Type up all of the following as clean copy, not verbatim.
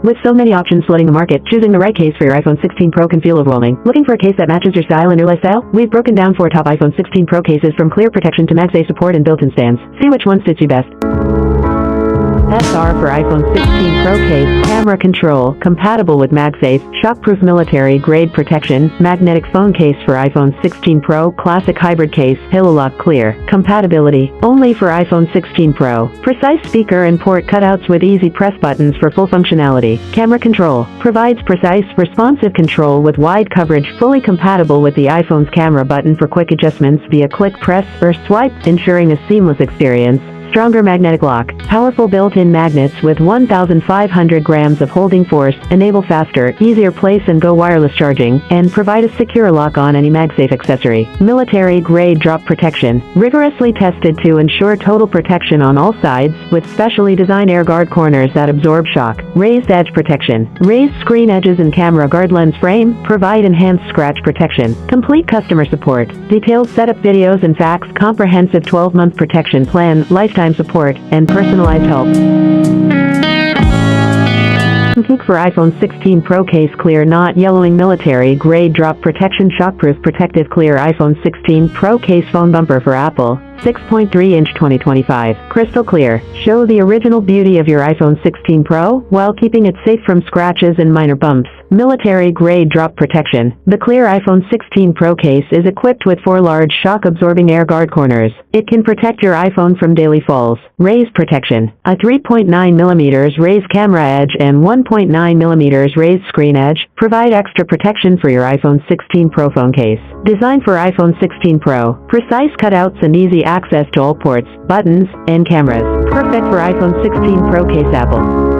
With so many options flooding the market, choosing the right case for your iPhone 16 Pro can feel overwhelming. Looking for a case that matches your style and your lifestyle? We've broken down 4 top iPhone 16 Pro cases, from clear protection to MagSafe support and built-in stands. See which one fits you best. SR for iPhone 16 Pro case, camera control, compatible with MagSafe, shockproof military-grade protection, magnetic phone case for iPhone 16 Pro, classic hybrid case, Hillock clear, compatibility, only for iPhone 16 Pro, precise speaker and port cutouts with easy press buttons for full functionality, camera control, provides precise, responsive control with wide coverage, fully compatible with the iPhone's camera button for quick adjustments via click, press, or swipe, ensuring a seamless experience. Stronger magnetic lock, powerful built-in magnets with 1,500 grams of holding force, enable faster, easier place and go wireless charging, and provide a secure lock on any MagSafe accessory. Military-grade drop protection, rigorously tested to ensure total protection on all sides, with specially designed air guard corners that absorb shock. Raised edge protection, raised screen edges and camera guard lens frame, provide enhanced scratch protection. Complete customer support, detailed setup videos and facts, comprehensive 12-month protection plan, lifetime support, and personalized help. Peak for iPhone 16 Pro case, clear not yellowing military grade drop protection, shockproof protective clear iPhone 16 Pro case phone bumper for Apple. 6.3-inch 2025, crystal clear. Show the original beauty of your iPhone 16 Pro, while keeping it safe from scratches and minor bumps. Military-grade drop protection. The clear iPhone 16 Pro case is equipped with 4 large shock-absorbing air guard corners. It can protect your iPhone from daily falls. Raised protection. A 3.9mm raised camera edge and 1.9mm raised screen edge provide extra protection for your iPhone 16 Pro phone case. Designed for iPhone 16 Pro, precise cutouts and easy access to all ports, buttons, and cameras. Perfect for iPhone 16 Pro case. Apple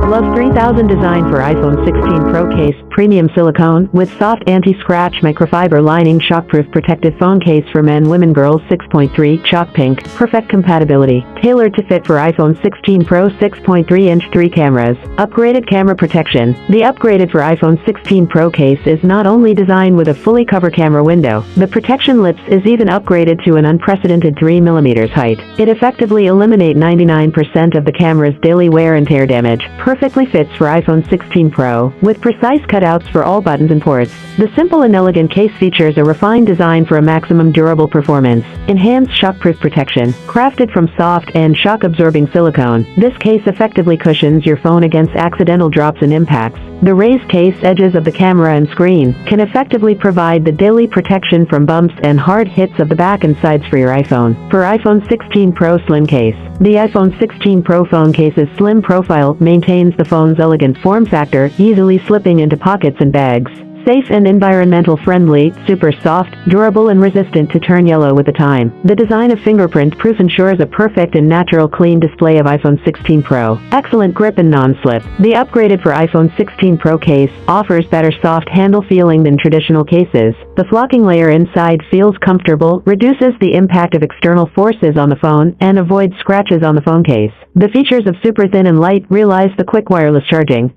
Love 3000 design for iPhone 16 Pro case, premium silicone, with soft anti-scratch microfiber lining, shockproof protective phone case for men, women, girls. 6.3, chalk pink, perfect compatibility, tailored to fit for iPhone 16 Pro. 6.3-inch 3 cameras, upgraded camera protection. The upgraded for iPhone 16 Pro case is not only designed with a fully cover camera window, the protection lips is even upgraded to an unprecedented 3mm height. It effectively eliminates 99% of the camera's daily wear and tear damage. Perfectly fits for iPhone 16 Pro, with precise cutouts for all buttons and ports. The simple and elegant case features a refined design for a maximum durable performance. Enhanced shockproof protection, crafted from soft and shock-absorbing silicone. This case effectively cushions your phone against accidental drops and impacts. The raised case edges of the camera and screen can effectively provide the daily protection from bumps and hard hits of the back and sides for your iPhone. For iPhone 16 Pro slim case, the iPhone 16 Pro phone case's slim profile maintains the phone's elegant form factor, easily slipping into pockets and bags. Safe and environmental friendly, super soft, durable and resistant to turn yellow with the time. The design of fingerprint-proof ensures a perfect and natural clean display of iPhone 16 Pro. Excellent grip and non-slip. The upgraded for iPhone 16 Pro case offers better soft handle feeling than traditional cases. The flocking layer inside feels comfortable, reduces the impact of external forces on the phone, and avoids scratches on the phone case. The features of super thin and light realize the quick wireless charging.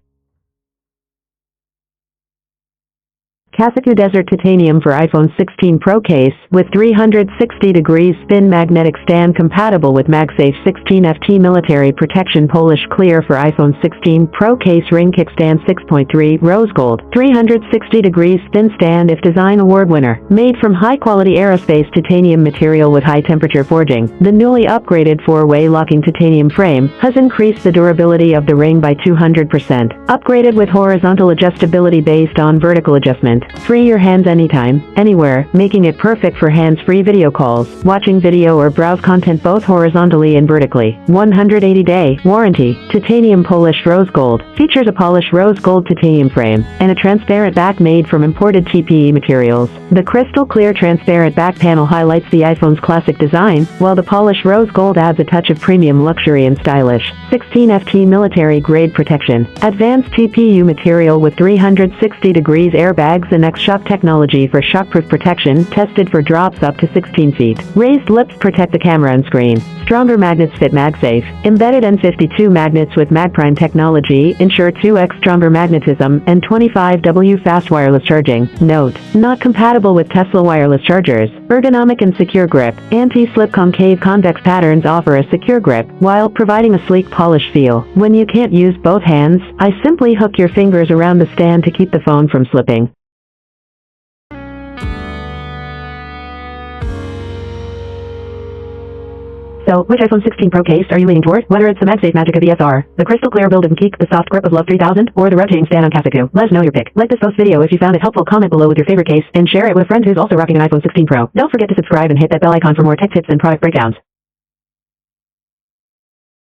Kasaku Desert Titanium for iPhone 16 Pro case, with 360-degree spin magnetic stand, compatible with MagSafe. 16FT military protection, Polish clear for iPhone 16 Pro case, ring kickstand. 6.3, rose gold, 360-degree spin stand, if design award winner. Made from high-quality aerospace titanium material with high-temperature forging, the newly upgraded 4-way locking titanium frame has increased the durability of the ring by 200%. Upgraded with horizontal adjustability based on vertical adjustment. Free your hands anytime, anywhere, making it perfect for hands-free video calls, watching video or browse content both horizontally and vertically. 180-day warranty. Titanium polished rose gold. Features a polished rose gold titanium frame and a transparent back made from imported TPE materials. The crystal clear transparent back panel highlights the iPhone's classic design, while the polished rose gold adds a touch of premium luxury and stylish. 16FT military grade protection. Advanced TPU material with 360 degrees airbags and X shock technology for shockproof protection, tested for drops up to 16 feet. Raised lips protect the camera and screen. Stronger magnets fit MagSafe. Embedded N52 magnets with MagPrime technology ensure 2x stronger magnetism and 25W fast wireless charging. Note: not compatible with Tesla wireless chargers. Ergonomic and secure grip. Anti-slip concave convex patterns offer a secure grip while providing a sleek polished feel. When you can't use both hands, I simply hook your fingers around the stand to keep the phone from slipping. So, which iPhone 16 Pro case are you leaning toward? Whether it's the MagSafe magic of the SR, the crystal clear build and Geek, the soft grip of Love 3000, or the rotating stand on Kasaku, let us know your pick. Like this post video if you found it helpful, comment below with your favorite case, and share it with a friend who's also rocking an iPhone 16 Pro. Don't forget to subscribe and hit that bell icon for more tech tips and product breakdowns.